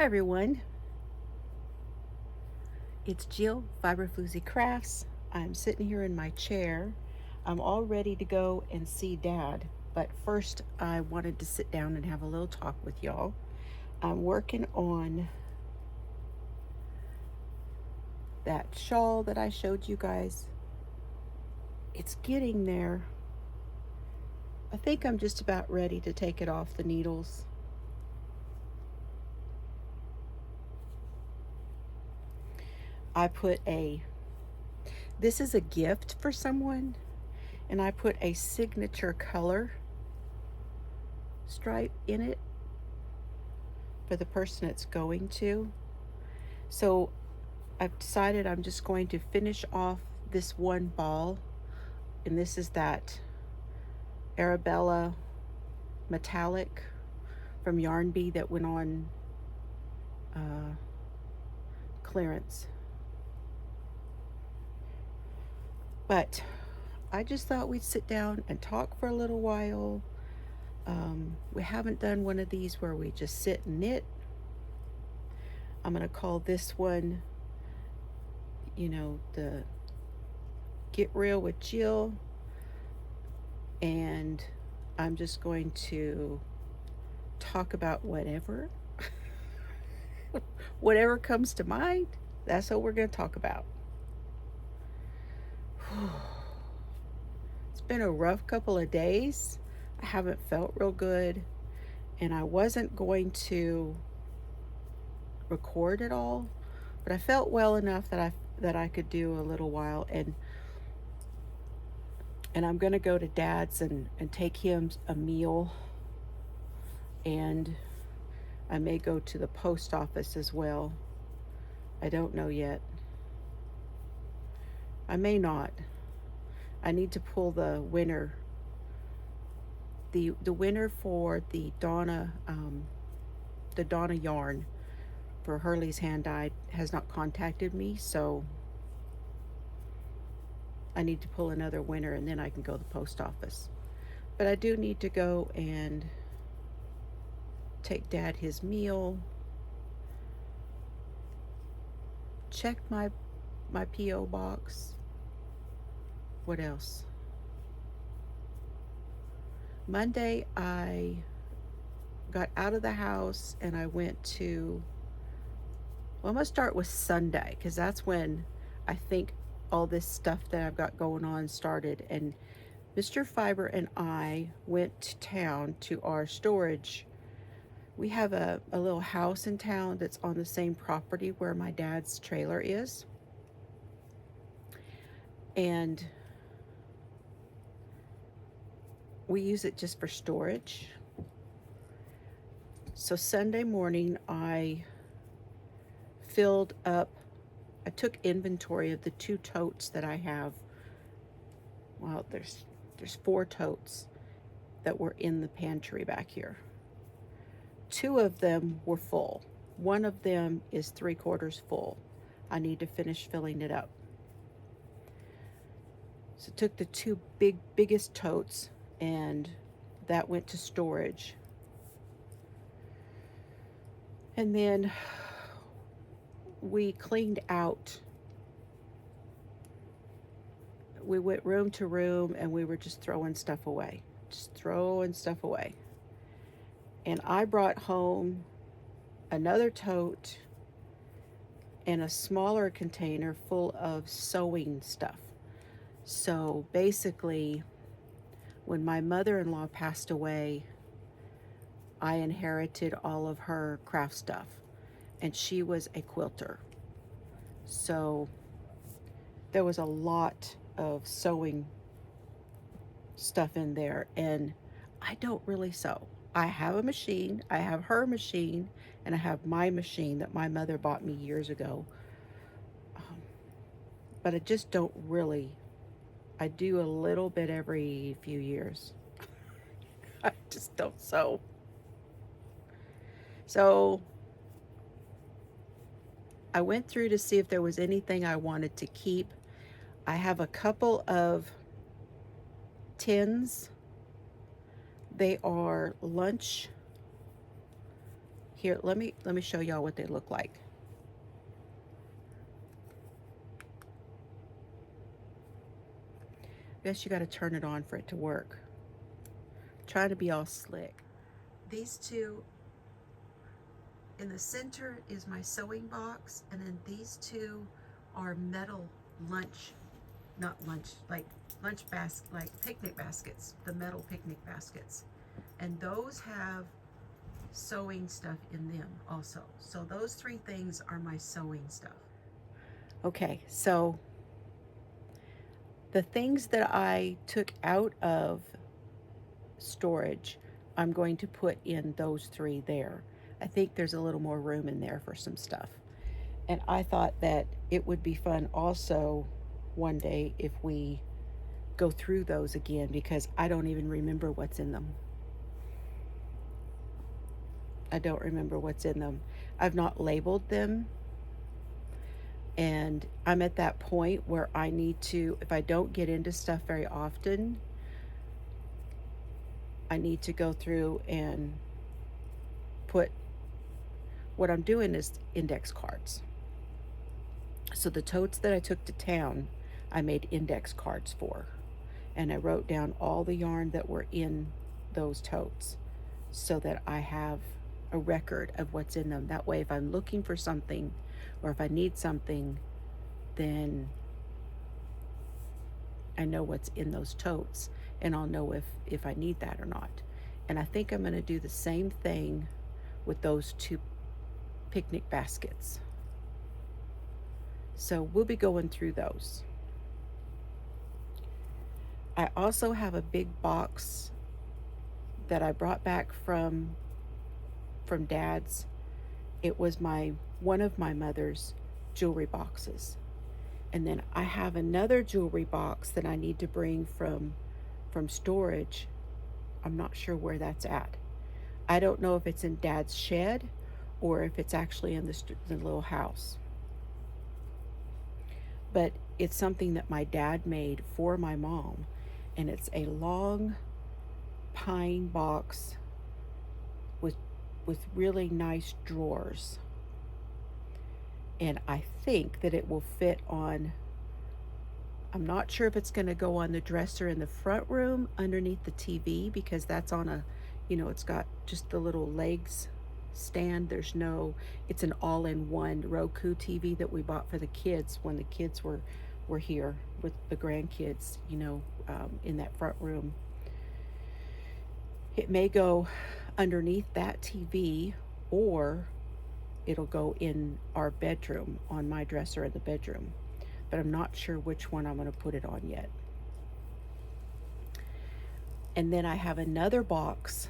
Hi everyone, it's Jill, FiberFloozieCrafts. I'm sitting here in my chair. I'm all ready to go and see Dad, but first I wanted to sit down and have a little talk with y'all. I'm working on that shawl that I showed you guys. It's getting there. I think I'm just about ready to take it off the needles. I put this is a gift for someone, and I put a signature color stripe in it for the person it's going to. So I've decided I'm just going to finish off this one ball, and this is that Arabella metallic from Yarn Bee that went on clearance. But I just thought we'd sit down and talk for a little while. We haven't done one of these where we just sit and knit. I'm going to call this one, the Get Real with Jill. And I'm just going to talk about whatever. Whatever comes to mind, that's what we're going to talk about. It's been a rough couple of days. I haven't felt real good, and I wasn't going to record it all, but I felt well enough that I could do a little while, and I'm going to go to Dad's and take him a meal, and I may go to the post office as well. I don't know yet. I may not. I need to pull the winner. The winner for the Donna yarn for Hurley's hand dyed has not contacted me, so I need to pull another winner and then I can go to the post office. But I do need to go and take Dad his meal, check my P.O. box. What else? Monday, I got out of the house and I went to, well, I'm going to start with Sunday because that's when I think all this stuff that I've got going on started. And Mr. Fiber and I went to town to our storage. We have a little house in town that's on the same property where my dad's trailer is. And we use it just for storage. So Sunday morning, I filled up, I took inventory of the 2 totes that I have. Well, there's 4 totes that were in the pantry back here. 2 of them were full. 1 of them is 3/4 full. I need to finish filling it up. So took the 2 biggest totes, and that went to storage. And then we cleaned out. We went room to room and we were just throwing stuff away. And I brought home another tote and a smaller container full of sewing stuff. So basically, when my mother-in-law passed away, I inherited all of her craft stuff, and she was a quilter. So there was a lot of sewing stuff in there, and I don't really sew. I have a machine, I have her machine, and I have my machine that my mother bought me years ago. But I just don't really. I do a little bit every few years. I just don't sew. So I went through to see if there was anything I wanted to keep. I have a couple of tins. They are lunch Here, let me show y'all what they look like. Guess you got to turn it on for it to work. Try to be all slick. These two, in the center is my sewing box, and then these two are metal lunch, not lunch, like lunch basket, like picnic baskets, the metal picnic baskets. And those have sewing stuff in them also. So those three things are my sewing stuff. Okay, so the things that I took out of storage, I'm going to put in those three there. I think there's a little more room in there for some stuff. And I thought that it would be fun also one day if we go through those again, because I don't even remember what's in them. I don't remember what's in them. I've not labeled them. And I'm at that point where I need to, if I don't get into stuff very often, I need to go through and put, what I'm doing is index cards. So the totes that I took to town, I made index cards for. And I wrote down all the yarn that were in those totes so that I have a record of what's in them. That way, if I'm looking for something or if I need something, then I know what's in those totes and I'll know if I need that or not. And I think I'm going to do the same thing with those two picnic baskets. So we'll be going through those. I also have a big box that I brought back from Dad's. It was one of my mother's jewelry boxes. And then I have another jewelry box that I need to bring from storage. I'm not sure where that's at. I don't know if it's in Dad's shed or if it's actually in the little house. But it's something that my dad made for my mom, and it's a long pine box with really nice drawers. And I think that it will fit on, I'm not sure if it's going to go on the dresser in the front room underneath the TV, because that's on a, it's got just the little legs stand. It's an all-in-one Roku TV that we bought for the kids when the kids were here with the grandkids, in that front room. It may go underneath that TV, or it'll go in our bedroom on my dresser in the bedroom. But I'm not sure which one I'm going to put it on yet. And then I have another box,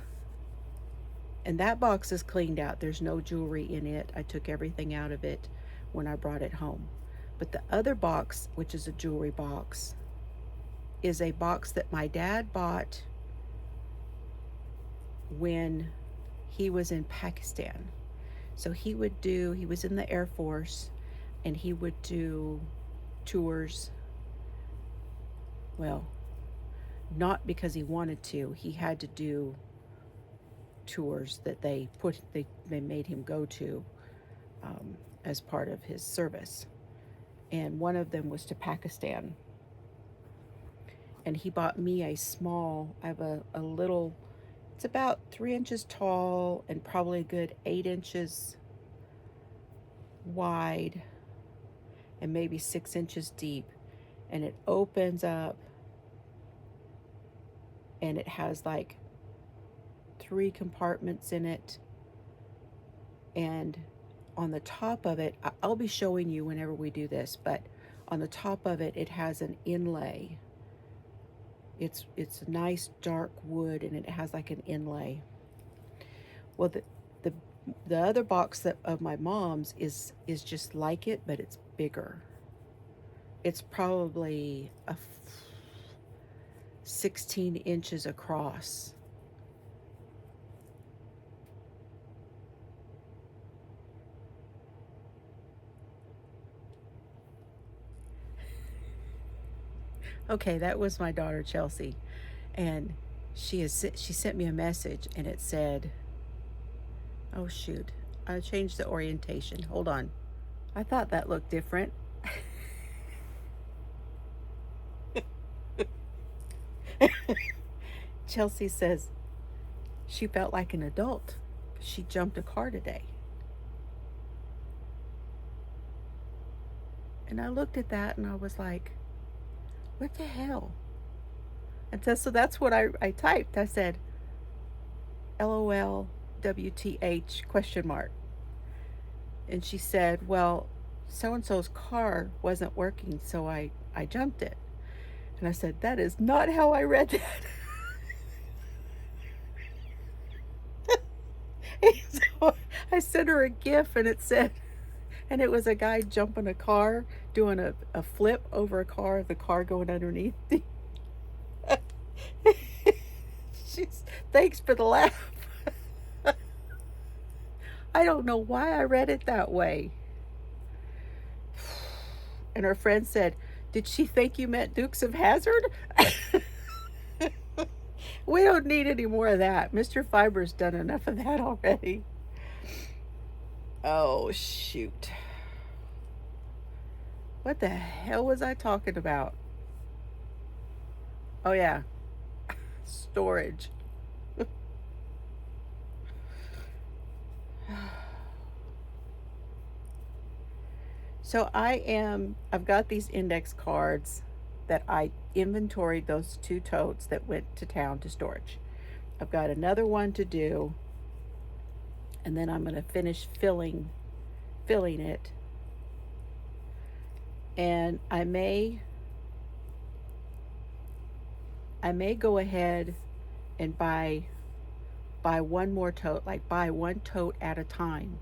and that box is cleaned out. There's no jewelry in it. I took everything out of it when I brought it home. But the other box, which is a jewelry box, is a box that my dad bought when he was in Pakistan. So he was in the Air Force, and he would do tours. Well, not because he wanted to. He had to do tours that they made him go to as part of his service. And one of them was to Pakistan. And he bought me I have a little, it's about 3 inches tall and probably a good 8 inches wide and maybe 6 inches deep. And it opens up, and it has like 3 compartments in it. And on the top of it, I'll be showing you whenever we do this, but on the top of it, it has an inlay. It's a nice dark wood, and it has like an inlay. Well, the other box of my mom's is just like it, but it's bigger. It's probably 16 inches across. Okay, that was my daughter Chelsea, and she sent me a message, and it said, oh shoot, change the orientation. Hold on. I thought that looked different. Chelsea says she felt like an adult. She jumped a car today. And I looked at that and I was like, what the hell? And so that's what I typed. I said, LOL, WTH, question mark. And she said, well, so and so's car wasn't working, so I jumped it. And I said, that is not how I read that. So I sent her a GIF and it said, and it was a guy jumping a car, doing a flip over a car, the car going underneath. She's, thanks for the laugh. I don't know why I read it that way. And her friend said, did she think you meant Dukes of Hazzard? We don't need any more of that. Mr. Fiber's done enough of that already. Oh, shoot. What the hell was I talking about? Oh, yeah. Storage. So I've got these index cards that I inventoried those 2 totes that went to town to storage. I've got another one to do, and then I'm going to finish filling it. And I may go ahead and buy one more tote, like buy one tote at a time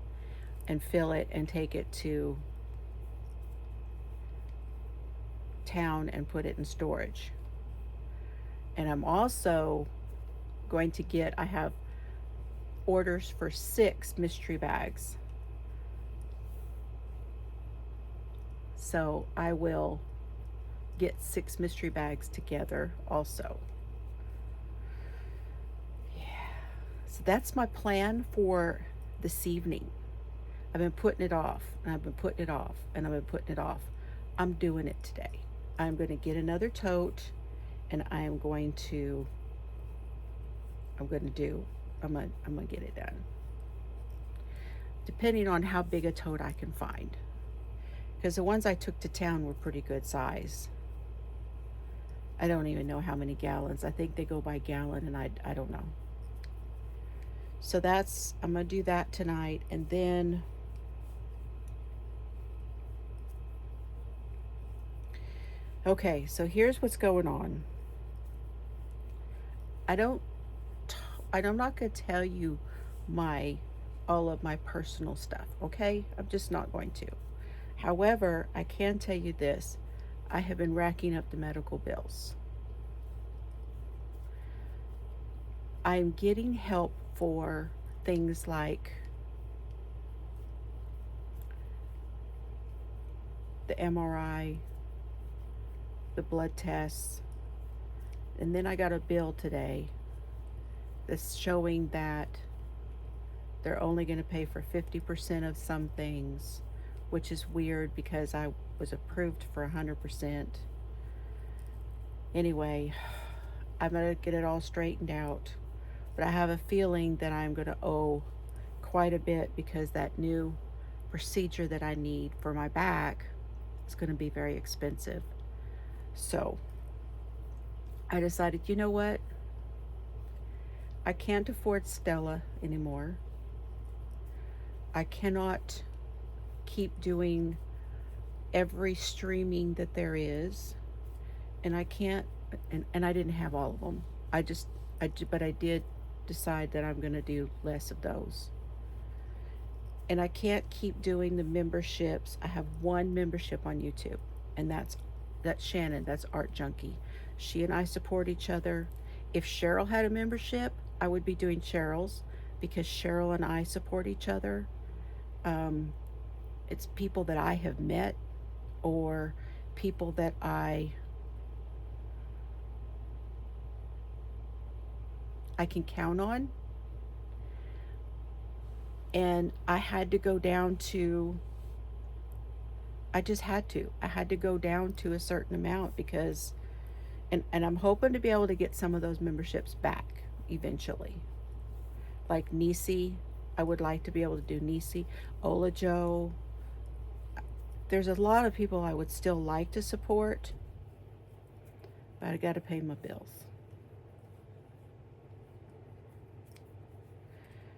and fill it and take it to town and put it in storage. And I'm also going to I have orders for 6 mystery bags. So I will get 6 mystery bags together also. Yeah. So that's my plan for this evening. I've been putting it off, and I've been putting it off, and I've been putting it off. I'm doing it today. I'm going to get another tote, and I'm going to get it done. Depending on how big a tote I can find. Because the ones I took to town were pretty good size. I don't even know how many gallons. I think they go by gallon, and I don't know. So I'm going to do that tonight, and then okay, so here's what's going on. I'm not going to tell you all of my personal stuff, okay? I'm just not going to. However, I can tell you this. I have been racking up the medical bills. I'm getting help for things like the MRI, the blood tests, and then I got a bill today that's showing that they're only going to pay for 50% of some things, which is weird because I was approved for 100%. Anyway, I'm going to get it all straightened out, but I have a feeling that I'm going to owe quite a bit because that new procedure that I need for my back is going to be very expensive. So I decided, you know what? I can't afford Stella anymore. I cannot keep doing every streaming that there is. And I can't, and I didn't have all of them. But I did decide that I'm going to do less of those. And I can't keep doing the memberships. I have one membership on YouTube, and that's Shannon. That's Art Junkie. She and I support each other. If Cheryl had a membership, I would be doing Cheryl's because Cheryl and I support each other. It's people that I have met or people that I can count on. And I had to go down to, I just had to. I had to go down to a certain amount because, and I'm hoping to be able to get some of those memberships back eventually. Like Nisi, I would like to be able to do Nisi. Ola Joe. There's a lot of people I would still like to support, but I got to pay my bills.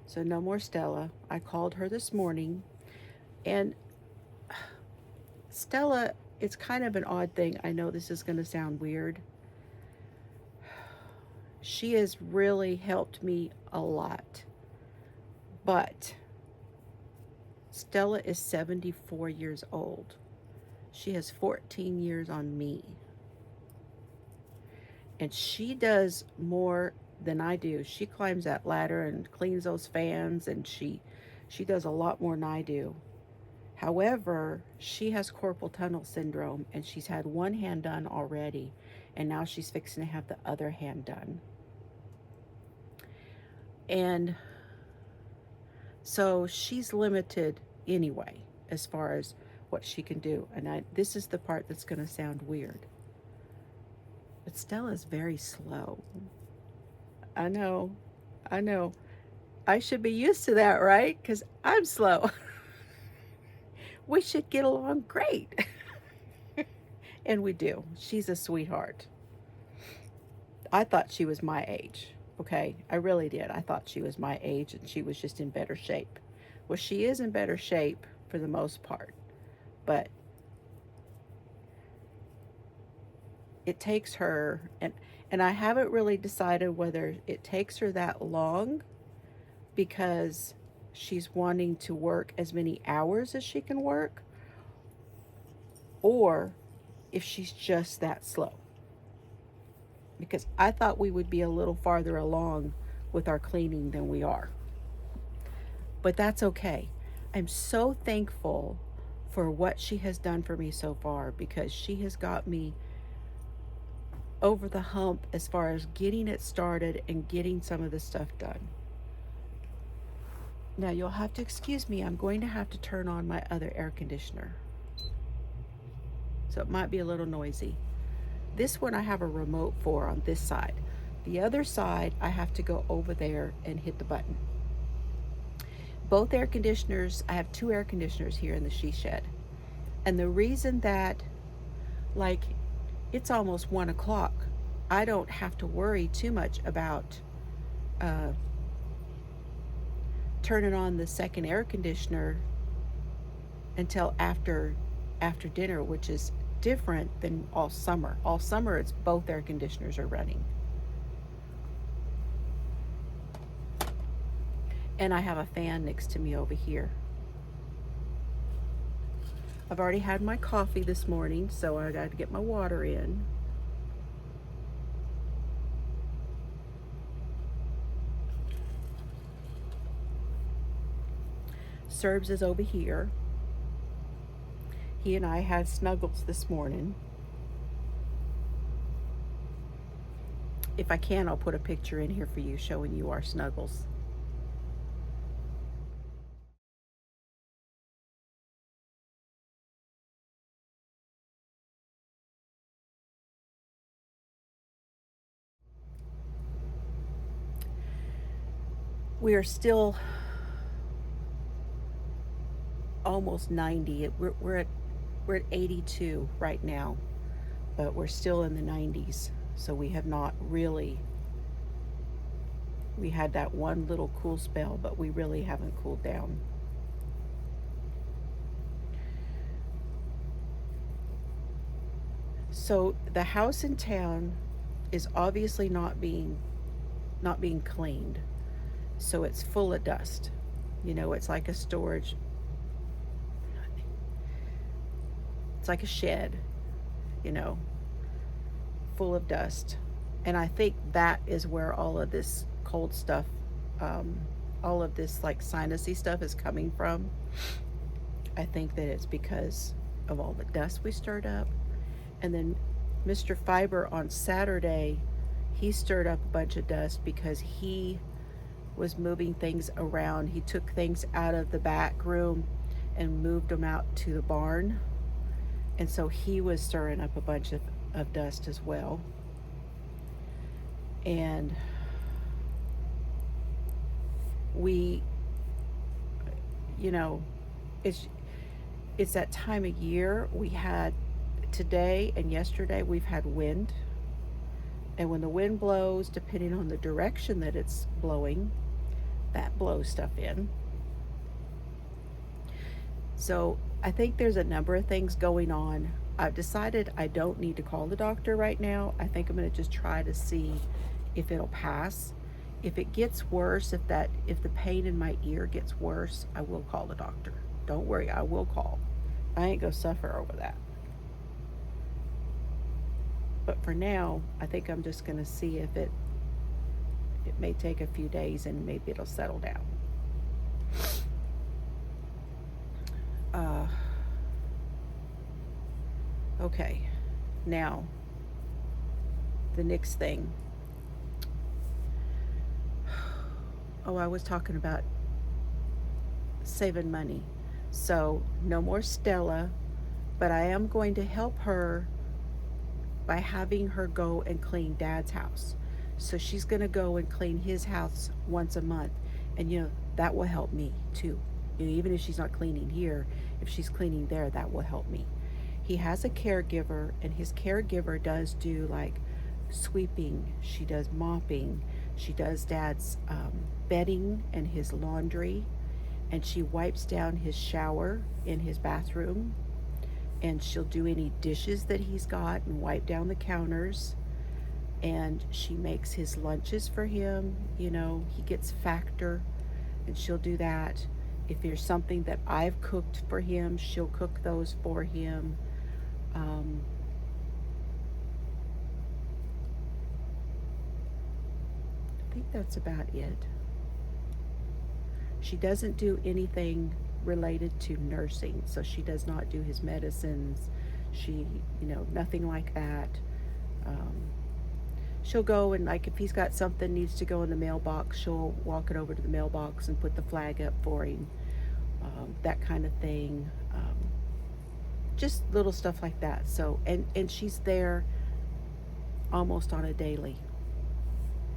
So no more Stella. I called her this morning, and Stella, it's kind of an odd thing. I know this is going to sound weird. She has really helped me a lot. But Stella is 74 years old. She has 14 years on me. And she does more than I do. She climbs that ladder and cleans those fans, and she does a lot more than I do. However, she has carpal tunnel syndrome, and she's had one hand done already, and now she's fixing to have the other hand done. And so she's limited anyway as far as what she can do. And this is the part that's going to sound weird. But Stella's very slow. I know. I know. I should be used to that, right? Because I'm slow. We should get along great. And we do. She's a sweetheart. I thought she was my age. Okay, I really did. I thought she was my age and she was just in better shape. Well, she is in better shape for the most part, but it takes her, and I haven't really decided whether it takes her that long because she's wanting to work as many hours as she can work, or if she's just that slow. Because I thought we would be a little farther along with our cleaning than we are. But that's okay. I'm so thankful for what she has done for me so far because she has got me over the hump as far as getting it started and getting some of the stuff done. Now you'll have to excuse me. I'm going to have to turn on my other air conditioner. So it might be a little noisy. This one I have a remote for on this side. The other side, I have to go over there and hit the button. Both air conditioners, I have two air conditioners here in the she shed. And the reason that, like, it's almost 1 o'clock, I don't have to worry too much about turning on the second air conditioner until after dinner, which is different than all summer. All summer, it's both air conditioners are running. And I have a fan next to me over here. I've already had my coffee this morning, so I got to get my water in. Serbs is over here. He and I had snuggles this morning. If I can, I'll put a picture in here for you showing you our snuggles. We are still almost 90. We're at 82 right now, but we're still in the 90s. So we have not really, we had that one little cool spell, but we really haven't cooled down. So the house in town is obviously not being cleaned. So it's full of dust. You know, it's like a storage, it's like a shed, you know, full of dust. And I think that is where all of this cold stuff, all of this like sinusy stuff is coming from. I think that it's because of all the dust we stirred up. And then Mr. Fiber on Saturday, he stirred up a bunch of dust because he was moving things around. He took things out of the back room and moved them out to the barn. And so he was stirring up a bunch of dust as well. And we, you know, it's it's that time of year. We had today and yesterday we've had wind. And when the wind blows, depending on the direction that it's blowing, that blows stuff in. So I think there's a number of things going on. I've decided I don't need to call the doctor right now. I think I'm going to just try to see if it'll pass. If it gets worse, if the pain in my ear gets worse, I will call the doctor. Don't worry, I will call. I ain't gonna suffer over that. But for now, I think I'm just gonna see if it may take a few days and maybe it'll settle down. Uh, okay, now the next thing. Oh, I was talking about saving money. So, no more Stella, but I am going to help her by having her go and clean Dad's house. So, she's going to go and clean his house once a month. And, that will help me too. Even if she's not cleaning here, if she's cleaning there, that will help me. He has a caregiver, and his caregiver does do like sweeping, she does mopping, she does Dad's bedding and his laundry, and she wipes down his shower in his bathroom, and she'll do any dishes that he's got and wipe down the counters, and she makes his lunches for him. He gets Factor, and she'll do that. If there's something that I've cooked for him, she'll cook those for him. I think that's about it. She doesn't do anything related to nursing, so she does not do his medicines. She, nothing like that. She'll go and, like, if he's got something needs to go in the mailbox, she'll walk it over to the mailbox and put the flag up for him. That kind of thing. Just little stuff like that. So, and she's there almost on a daily,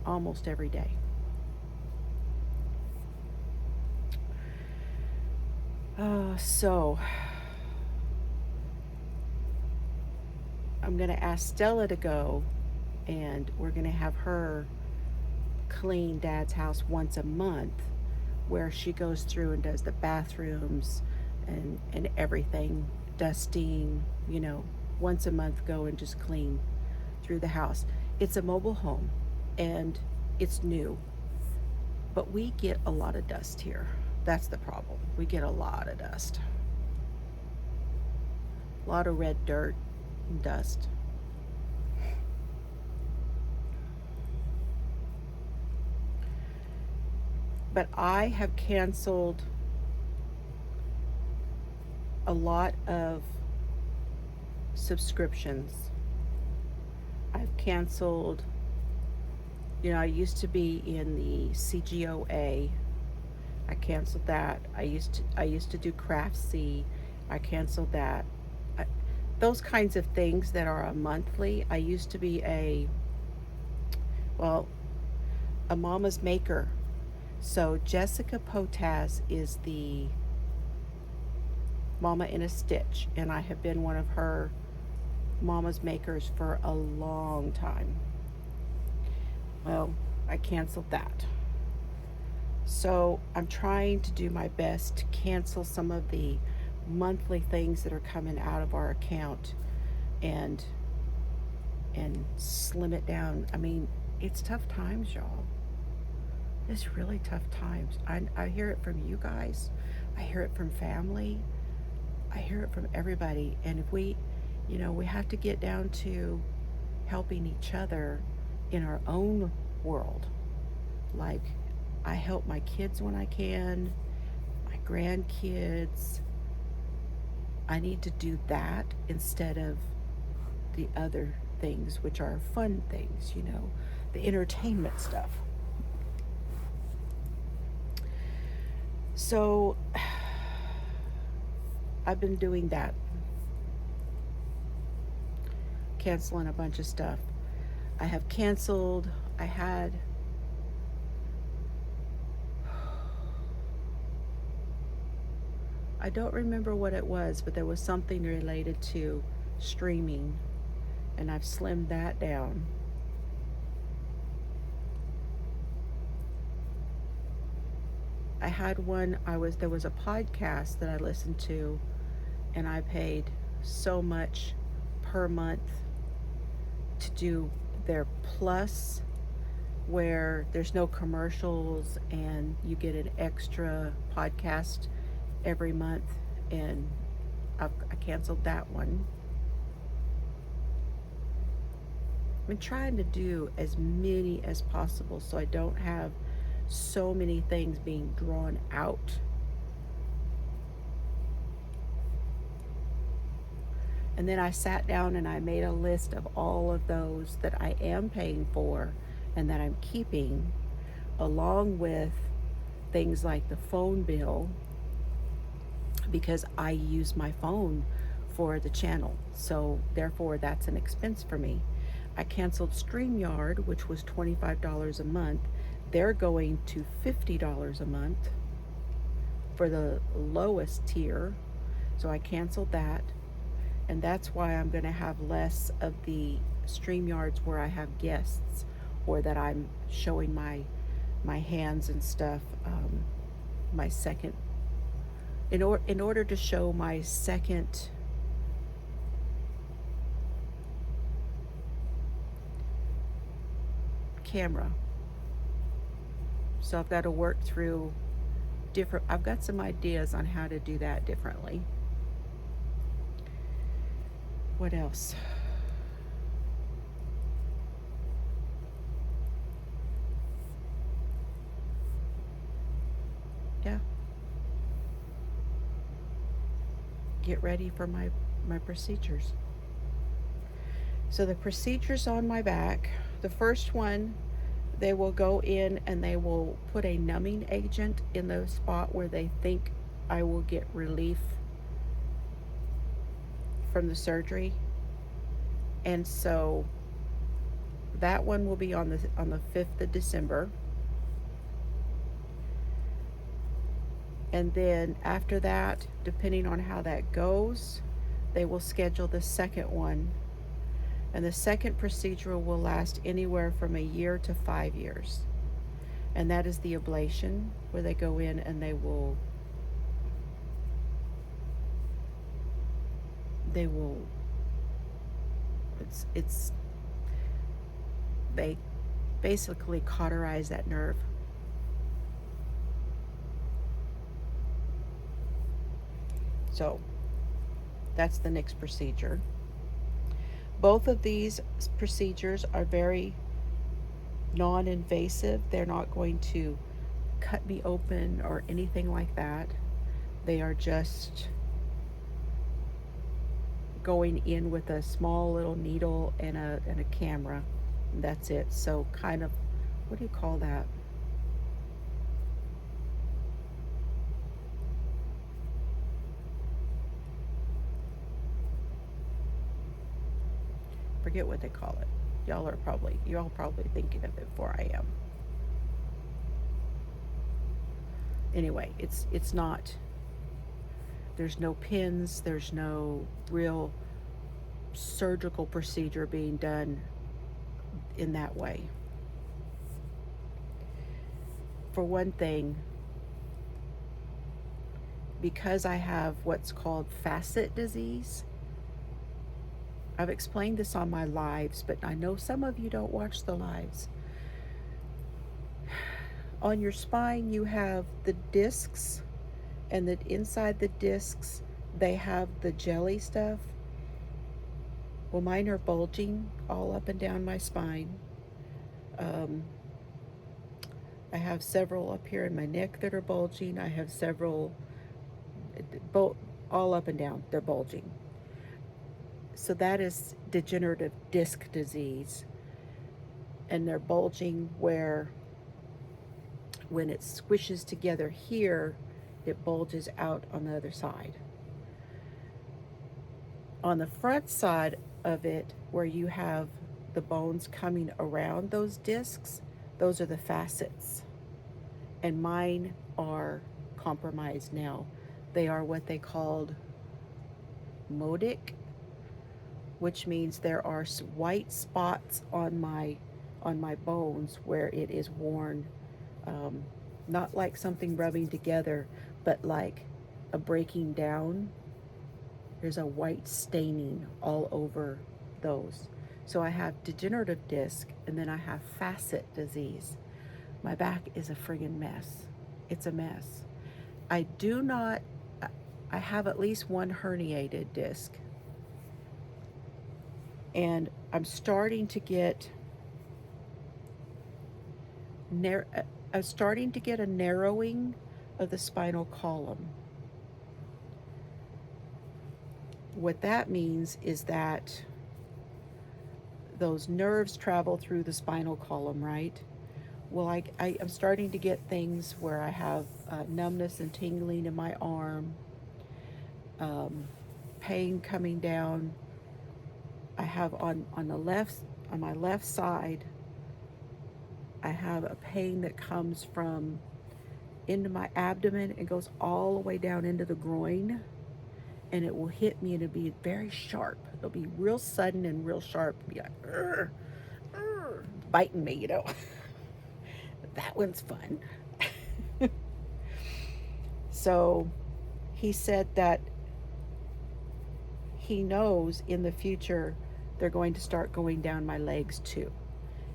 almost every day. So I'm going to ask Stella to go, and we're going to have her clean Dad's house once a month, where she goes through and does the bathrooms and everything, dusting, once a month, go and just clean through the house. It's a mobile home and it's new, but we get a lot of dust here. That's the problem. We get a lot of dust. A lot of red dirt and dust. But I have canceled a lot of subscriptions. I've canceled, I used to be in the CGOA. I canceled that. I used to do Craftsy. I canceled that. Those kinds of things that are a monthly. I used to be a Mama's Maker. So Jessica Potaz is the Mama in a Stitch, and I have been one of her Mama's Makers for a long time. Well, I canceled that. So I'm trying to do my best to cancel some of the monthly things that are coming out of our account and slim it down. I mean, it's tough times, y'all. It's really tough times. I hear it from you guys. I hear it from family. I hear it from everybody. And if we have to get down to helping each other in our own world. Like, I help my kids when I can, my grandkids. I need to do that instead of the other things, which are fun things, the entertainment stuff. So I've been doing that, canceling a bunch of stuff. I have canceled, I had, I don't remember what it was, but there was something related to streaming, and I've slimmed that down. I had one, there was a podcast that I listened to, and I paid so much per month to do their plus, where there's no commercials and you get an extra podcast every month, and I canceled that one. I've been trying to do as many as possible so I don't have so many things being drawn out. And then I sat down and I made a list of all of those that I am paying for and that I'm keeping, along with things like the phone bill, because I use my phone for the channel. So therefore that's an expense for me. I canceled StreamYard, which was $25 a month. They're going to $50 a month for the lowest tier. So I canceled that. And that's why I'm going to have less of the StreamYards where I have guests, or that I'm showing my hands and stuff. My second, in order to show my second camera. So I've got to work through I've got some ideas on how to do that differently. What else? Yeah. Get ready for my procedures. So the procedures on my back, the first one, they will go in and they will put a numbing agent in the spot where they think I will get relief from the surgery. And so that one will be on the 5th of December. And then after that, depending on how that goes, they will schedule the second one. And the second procedure will last anywhere from a year to 5 years. And that is the ablation, where they go in and they will it's they basically cauterize that nerve. So that's the next procedure. Both of these procedures are very non-invasive. They're not going to cut me open or anything like that. They are just going in with a small little needle and a camera. And that's it. So kind of, what do you call that? Forget what they call it. Y'all probably thinking of it before I am. Anyway, it's not, there's no pins, there's no real surgical procedure being done in that way. For one thing, because I have what's called facet disease, I've explained this on my lives, but I know some of you don't watch the lives. On your spine, you have the discs, and that inside the discs, they have the jelly stuff. Well, mine are bulging all up and down my spine. I have several up here in my neck that are bulging. I have several all up and down, they're bulging. So that is degenerative disc disease. And they're bulging where when it squishes together here, it bulges out on the other side. On the front side of it, where you have the bones coming around those discs, those are the facets. And mine are compromised now. They are what they called modic, which means there are white spots on my bones where it is worn, not like something rubbing together, but like a breaking down. There's a white staining all over those. So I have degenerative disc, and then I have facet disease. My back is a friggin' mess. It's a mess. I do not, I have at least one herniated disc. And I'm starting to get I'm starting to get a narrowing of the spinal column. What that means is that those nerves travel through the spinal column, right? Well, I'm starting to get things where I have numbness and tingling in my arm, pain coming down. I have on my left side, I have a pain that comes from into my abdomen and goes all the way down into the groin, and it will hit me and it'll be very sharp. It'll be real sudden and real sharp. It'll be like, "Urgh, urgh," biting me, you know. That one's fun. So he said that he knows in the future they're going to start going down my legs too.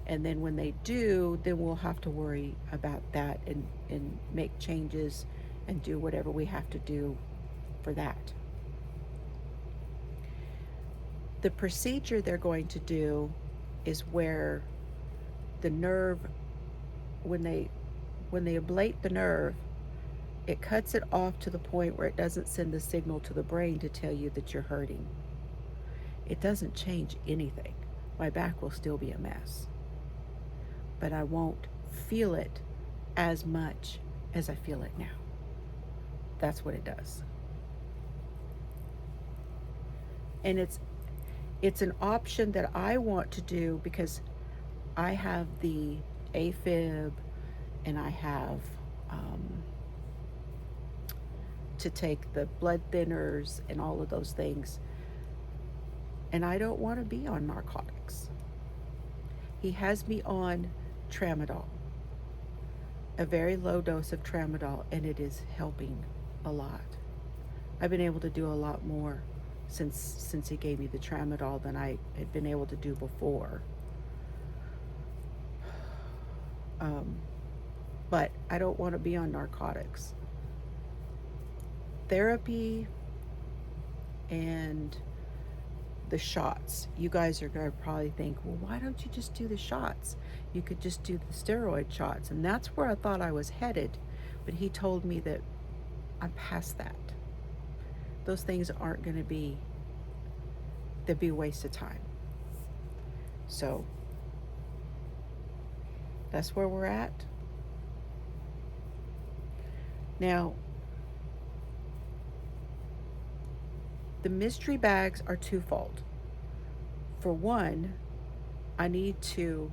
And then when they do, then we'll have to worry about that and make changes and do whatever we have to do for that. The procedure they're going to do is where the nerve, when they ablate the nerve, it cuts it off to the point where it doesn't send the signal to the brain to tell you that you're hurting. It doesn't change anything. My back will still be a mess, but I won't feel it as much as I feel it now. That's what it does. And it's an option that I want to do because I have the AFib and I have to take the blood thinners and all of those things. And I don't want to be on narcotics. He has me on tramadol, a very low dose of tramadol, and it is helping a lot. I've been able to do a lot more since he gave me the tramadol than I had been able to do before. But I don't want to be on narcotics. Therapy and the shots. You guys are going to probably think, well, why don't you just do the shots? You could just do the steroid shots. And that's where I thought I was headed. But he told me that I'm past that. Those things aren't going to be, they'd be a waste of time. So that's where we're at. Now, the mystery bags are twofold. For one, I need to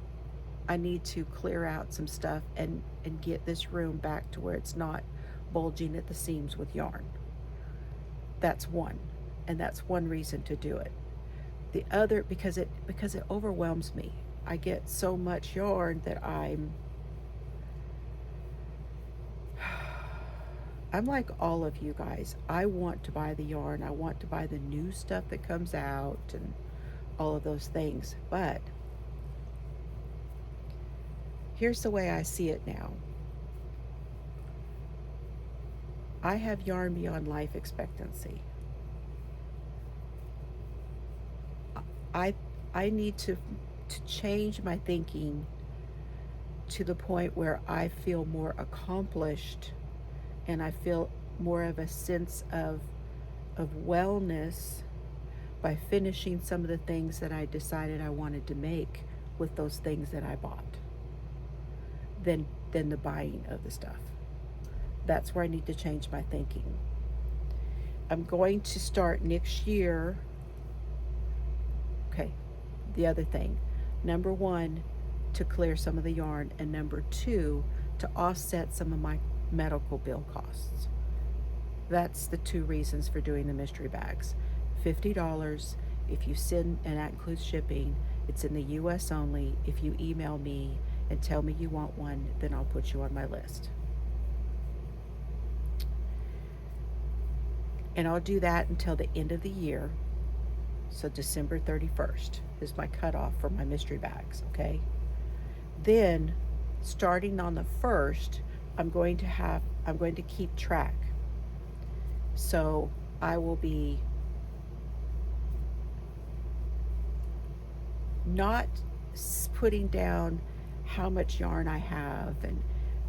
clear out some stuff and get this room back to where it's not bulging at the seams with yarn. That's one, and that's one reason to do it. The other, because it overwhelms me. I get so much yarn that I'm like all of you guys. I want to buy the yarn. I want to buy the new stuff that comes out and all of those things. But here's the way I see it now. I have yarn beyond life expectancy. I need to change my thinking to the point where I feel more accomplished and I feel more of a sense of wellness by finishing some of the things that I decided I wanted to make with those things that I bought than the buying of the stuff. That's where I need to change my thinking. I'm going to start next year. Okay, the other thing. Number one, to clear some of the yarn, and number two, to offset some of my medical bill costs. That's the two reasons for doing the mystery bags. $50 if you send, and that includes shipping. It's in the US only. If you email me and tell me you want one, then I'll put you on my list. And I'll do that until the end of the year. So December 31st is my cutoff for my mystery bags, okay? Then, starting on the 1st, I'm going to keep track. So I will be not putting down how much yarn I have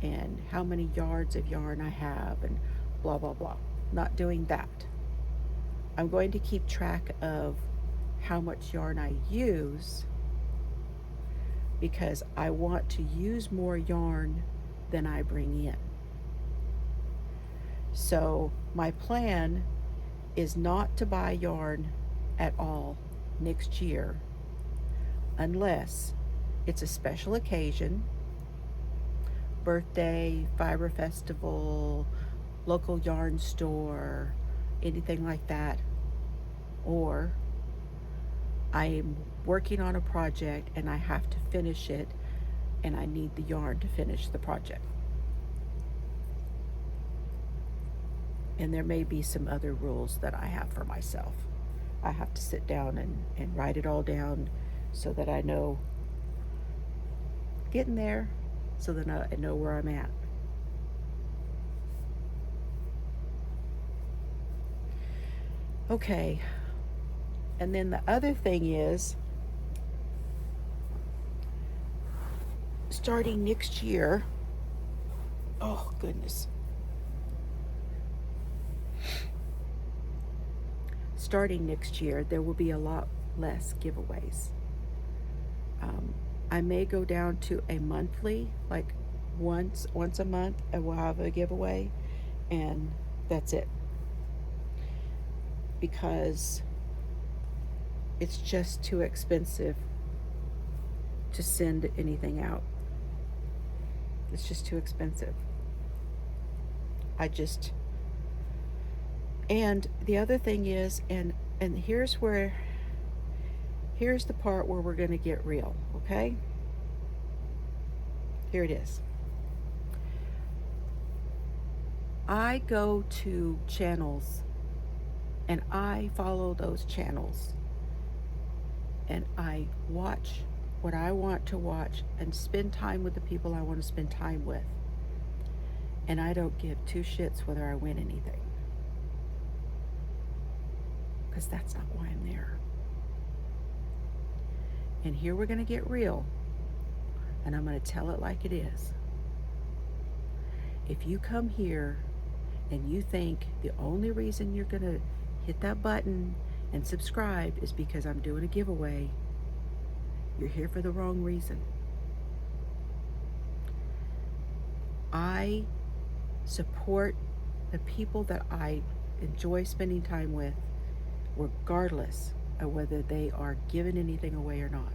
and how many yards of yarn I have and blah, blah, blah. Not doing that. I'm going to keep track of how much yarn I use, because I want to use more yarn than I bring in. So my plan is not to buy yarn at all next year unless it's a special occasion, birthday, fiber festival, local yarn store, anything like that, or I am working on a project and I have to finish it and I need the yarn to finish the project. And there may be some other rules that I have for myself. I have to sit down and write it all down so that I know, getting there, so that I know where I'm at. Okay, and then the other thing is, starting next year, oh goodness, starting next year, there will be a lot less giveaways. I may go down to a monthly, like once a month, and we'll have a giveaway, and that's it. Because it's just too expensive to send anything out. It's just too expensive. And the other thing is, and here's the part where we're going to get real, okay? Here it is. I go to channels and I follow those channels and I watch what I want to watch and spend time with the people I want to spend time with. And I don't give two shits whether I win anything, because that's not why I'm there. And here we're going to get real, and I'm going to tell it like it is. If you come here and you think the only reason you're going to hit that button and subscribe is because I'm doing a giveaway, you're here for the wrong reason. I support the people that I enjoy spending time with, regardless of whether they are giving anything away or not.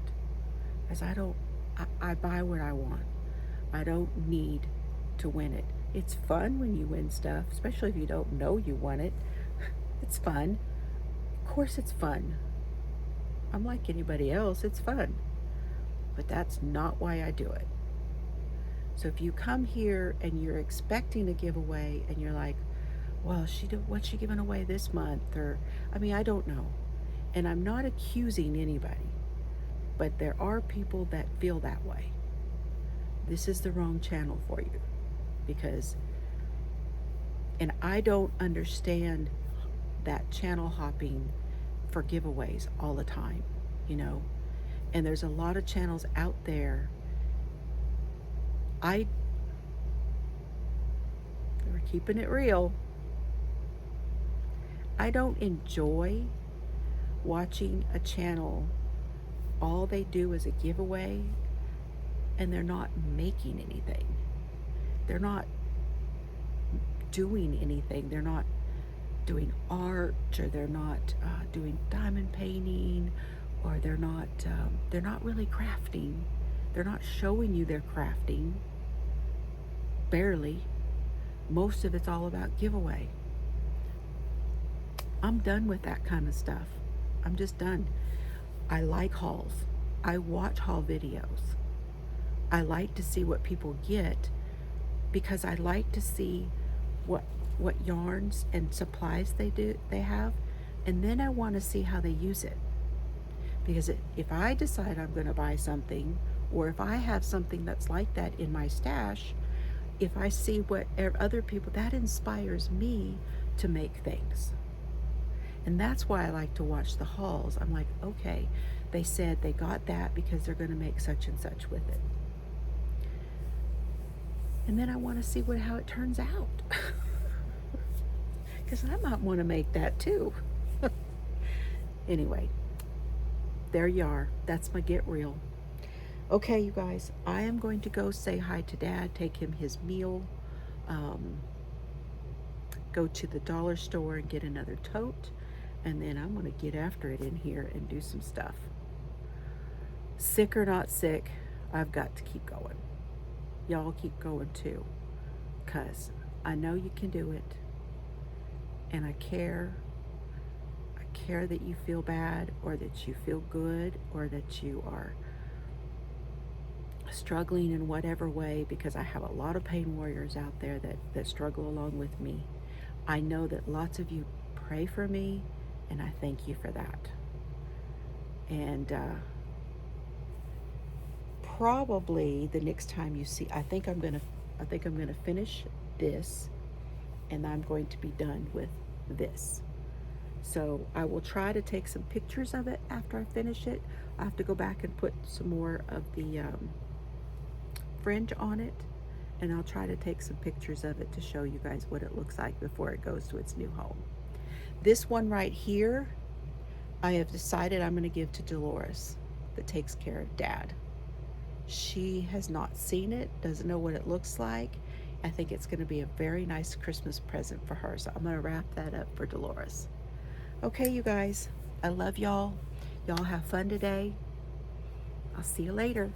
As I buy what I want. I don't need to win it. It's fun when you win stuff, especially if you don't know you won it. It's fun. Of course it's fun. I'm like anybody else, it's fun. But that's not why I do it. So if you come here and you're expecting a giveaway and you're like, well, what's she giving away this month? Or, I don't know. And I'm not accusing anybody, but there are people that feel that way. This is the wrong channel for you, and I don't understand that channel hopping for giveaways all the time, and there's a lot of channels out there. We're keeping it real. I don't enjoy watching a channel, all they do is a giveaway and they're not making anything. They're not doing anything. They're not doing art, or they're not doing diamond painting, or they're not really crafting. They're not showing you their crafting, barely. Most of it's all about giveaway. I'm done with that kind of stuff. I'm just done. I like hauls. I watch haul videos. I like to see what people get because I like to see what yarns and supplies they have, and then I want to see how they use it. Because if I decide I'm going to buy something, or if I have something that's like that in my stash, if I see what other people, that inspires me to make things. And that's why I like to watch the hauls. I'm like, okay, they said they got that because they're going to make such and such with it. And then I want to see how it turns out. Because I might want to make that too. Anyway, there you are. That's my get real. Okay, you guys, I am going to go say hi to Dad, take him his meal, go to the dollar store and get another tote, and then I'm going to get after it in here and do some stuff. Sick or not sick, I've got to keep going. Y'all keep going too, because I know you can do it, and I care. I care that you feel bad, or that you feel good, or that you are struggling in whatever way, because I have a lot of pain warriors out there that struggle along with me. I know that lots of you pray for me, and I thank you for that. And probably the next time you see, I think I'm gonna finish this, and I'm going to be done with this. So I will try to take some pictures of it after I finish it. I have to go back and put some more of the fringe on it, and I'll try to take some pictures of it to show you guys what it looks like before it goes to its new home. This one right here, I have decided I'm going to give to Dolores, that takes care of Dad. She has not seen it, doesn't know what it looks like. I think it's going to be a very nice Christmas present for her, so I'm going to wrap that up for Dolores. Okay, you guys, I love y'all. Y'all have fun today. I'll see you later.